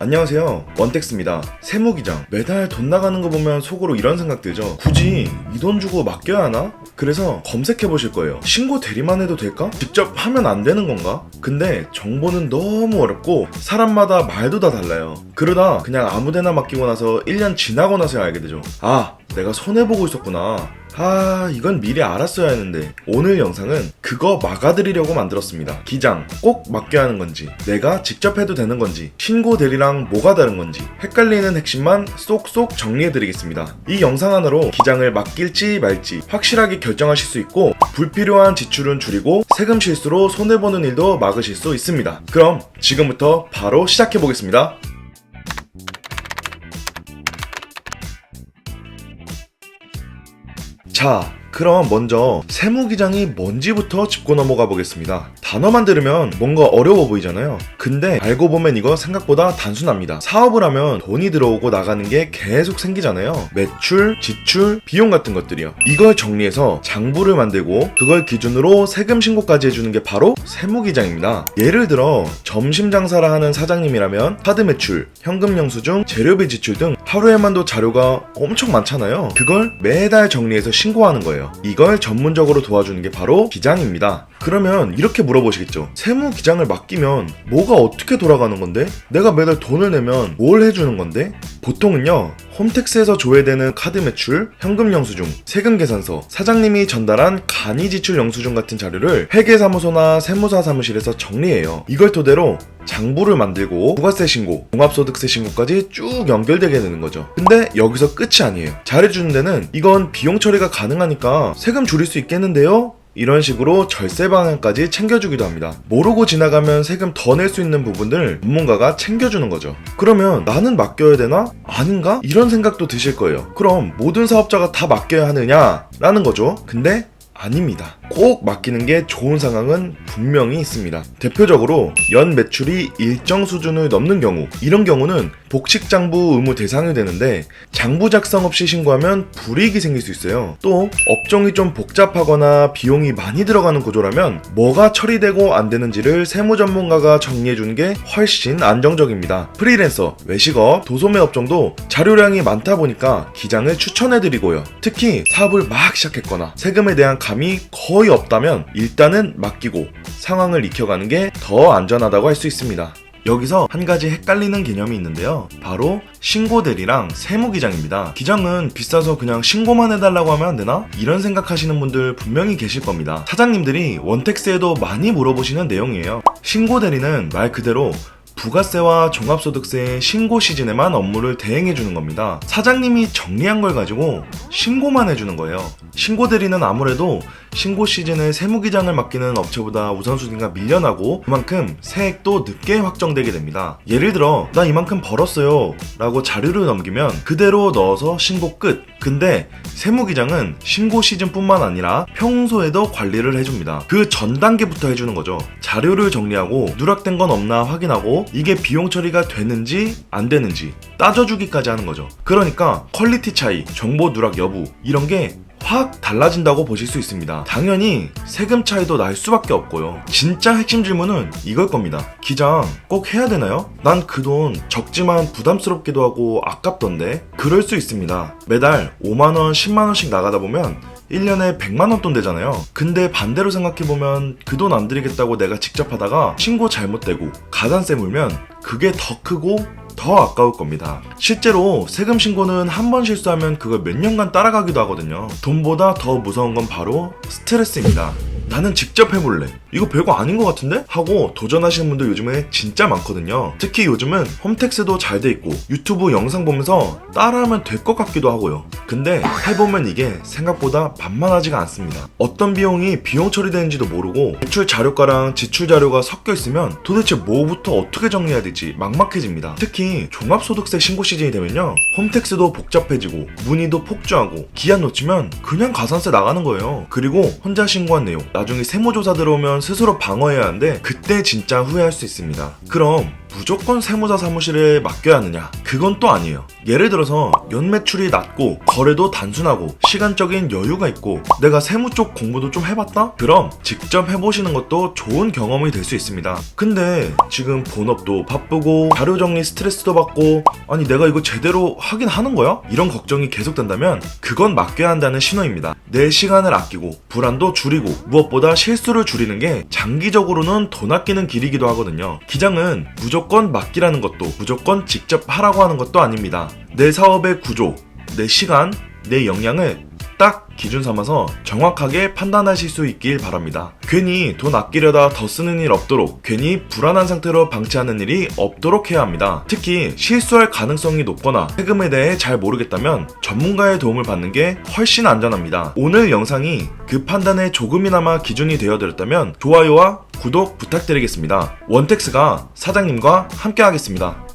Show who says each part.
Speaker 1: 안녕하세요, 원택스입니다. 세무기장 매달 돈 나가는 거 보면 속으로 이런 생각 들죠. 굳이 이 돈 주고 맡겨야 하나? 그래서 검색해 보실 거예요. 신고 대리만 해도 될까? 직접 하면 안 되는 건가? 근데 정보는 너무 어렵고 사람마다 말도 다 달라요. 그러다 그냥 아무데나 맡기고 나서 1년 지나고 나서야 알게 되죠. 아, 내가 손해보고 있었구나. 이건 미리 알았어야 했는데. 오늘 영상은 그거 막아드리려고 만들었습니다. 기장 꼭 맡겨야 하는 건지, 내가 직접 해도 되는 건지, 신고 대리랑 뭐가 다른 건지 헷갈리는 핵심만 쏙쏙 정리해드리겠습니다. 이 영상 하나로 기장을 맡길지 말지 확실하게 결정하실 수 있고, 불필요한 지출은 줄이고 세금 실수로 손해보는 일도 막으실 수 있습니다. 그럼 지금부터 바로 시작해보겠습니다. 자, 그럼 먼저 세무기장이 뭔지부터 짚고 넘어가 보겠습니다. 단어만 들으면 뭔가 어려워 보이잖아요. 근데 알고 보면 이거 생각보다 단순합니다. 사업을 하면 돈이 들어오고 나가는 게 계속 생기잖아요. 매출, 지출, 비용 같은 것들이요. 이걸 정리해서 장부를 만들고 그걸 기준으로 세금 신고까지 해주는 게 바로 세무기장입니다. 예를 들어 점심 장사를 하는 사장님이라면 카드 매출, 현금 영수증, 재료비 지출 등 하루에만도 자료가 엄청 많잖아요. 그걸 매달 정리해서 신고하는 거예요. 이걸 전문적으로 도와주는 게 바로 기장입니다. 그러면 이렇게 물어보시겠죠. 세무기장을 맡기면 뭐가 어떻게 돌아가는 건데? 내가 매달 돈을 내면 뭘 해주는 건데? 보통은요, 홈택스에서 조회되는 카드 매출, 현금 영수증, 세금 계산서, 사장님이 전달한 간이 지출 영수증 같은 자료를 회계사무소나 세무사 사무실에서 정리해요. 이걸 토대로 장부를 만들고 부가세 신고, 종합소득세 신고까지 쭉 연결되게 되는 거죠. 근데 여기서 끝이 아니에요. 잘해주는 데는 이건 비용 처리가 가능하니까 세금 줄일 수 있겠는데요? 이런 식으로 절세 방향까지 챙겨주기도 합니다. 모르고 지나가면 세금 더 낼 수 있는 부분들 전문가가 챙겨주는 거죠. 그러면 나는 맡겨야 되나? 아닌가? 이런 생각도 드실 거예요. 그럼 모든 사업자가 다 맡겨야 하느냐? 라는 거죠. 근데 아닙니다. 꼭 맡기는 게 좋은 상황은 분명히 있습니다. 대표적으로 연 매출이 일정 수준을 넘는 경우, 이런 경우는 복식장부 의무 대상이 되는데 장부 작성 없이 신고하면 불이익이 생길 수 있어요. 또 업종이 좀 복잡하거나 비용이 많이 들어가는 구조라면 뭐가 처리되고 안 되는지를 세무 전문가가 정리해주는 게 훨씬 안정적입니다. 프리랜서, 외식업, 도소매 업종도 자료량이 많다 보니까 기장을 추천해드리고요. 특히 사업을 막 시작했거나 세금에 대한 감이 거의 없다면 일단은 맡기고 상황을 익혀가는 게 더 안전하다고 할 수 있습니다. 여기서 한 가지 헷갈리는 개념이 있는데요. 바로 신고대리랑 세무기장입니다. 기장은 비싸서 그냥 신고만 해달라고 하면 안 되나? 이런 생각하시는 분들 분명히 계실 겁니다. 사장님들이 원택스에도 많이 물어보시는 내용이에요. 신고대리는 말 그대로 부가세와 종합소득세의 신고 시즌에만 업무를 대행해주는 겁니다. 사장님이 정리한 걸 가지고 신고만 해주는 거예요. 신고대리는 아무래도 신고 시즌에 세무기장을 맡기는 업체보다 우선순위가 밀려나고 그만큼 세액도 늦게 확정되게 됩니다. 예를 들어 나 이만큼 벌었어요 라고 자료를 넘기면 그대로 넣어서 신고 끝. 근데 세무기장은 신고 시즌뿐만 아니라 평소에도 관리를 해줍니다. 그 전 단계부터 해주는 거죠. 자료를 정리하고 누락된 건 없나 확인하고 이게 비용 처리가 되는지 안 되는지 따져주기까지 하는 거죠. 그러니까 퀄리티 차이, 정보 누락 여부 이런 게 확 달라진다고 보실 수 있습니다. 당연히 세금 차이도 날 수밖에 없고요. 진짜 핵심 질문은 이걸 겁니다. 기장 꼭 해야 되나요? 난 그 돈 적지만 부담스럽기도 하고 아깝던데. 그럴 수 있습니다. 매달 5만원, 10만원씩 나가다 보면 1년에 100만원 돈 되잖아요. 근데 반대로 생각해보면 그 돈 안 드리겠다고 내가 직접 하다가 신고 잘못되고 가산세 물면 그게 더 크고 더 아까울 겁니다. 실제로 세금 신고는 한 번 실수하면 그걸 몇 년간 따라가기도 하거든요. 돈보다 더 무서운 건 바로 스트레스입니다. 나는 직접 해볼래. 이거 별거 아닌 것 같은데? 하고 도전하시는 분들 요즘에 진짜 많거든요. 특히 요즘은 홈택스도 잘 돼 있고 유튜브 영상 보면서 따라하면 될 것 같기도 하고요. 근데 해보면 이게 생각보다 만만하지가 않습니다. 어떤 비용이 비용 처리되는지도 모르고 매출 자료가랑 지출 자료가 섞여 있으면 도대체 뭐부터 어떻게 정리해야 될지 막막해집니다. 특히 종합소득세 신고 시즌이 되면요, 홈택스도 복잡해지고 문의도 폭주하고 기한 놓치면 그냥 가산세 나가는 거예요. 그리고 혼자 신고한 내용 나중에 세무조사 들어오면 스스로 방어해야 하는데 그때 진짜 후회할 수 있습니다. 그럼 무조건 세무사 사무실에 맡겨야 하느냐? 그건 또 아니에요. 예를 들어서 연매출이 낮고 거래도 단순하고 시간적인 여유가 있고 내가 세무 쪽 공부도 좀 해봤다? 그럼 직접 해보시는 것도 좋은 경험이 될 수 있습니다. 근데 지금 본업도 바쁘고 자료 정리 스트레스도 받고 아니 내가 이거 제대로 하긴 하는 거야? 이런 걱정이 계속된다면 그건 맡겨야 한다는 신호입니다. 내 시간을 아끼고 불안도 줄이고 무엇보다 실수를 줄이는 게 장기적으로는 돈 아끼는 길이기도 하거든요. 기장은 무조건 맡기라는 것도 무조건 직접 하라고 하는 것도 아닙니다. 내 사업의 구조, 내 시간, 내 역량을 딱 기준 삼아서 정확하게 판단하실 수 있길 바랍니다. 괜히 돈 아끼려다 더 쓰는 일 없도록, 괜히 불안한 상태로 방치하는 일이 없도록 해야 합니다. 특히 실수할 가능성이 높거나 세금에 대해 잘 모르겠다면 전문가의 도움을 받는 게 훨씬 안전합니다. 오늘 영상이 그 판단에 조금이나마 기준이 되어드렸다면 좋아요와 구독 부탁드리겠습니다. 원텍스가 사장님과 함께 하겠습니다.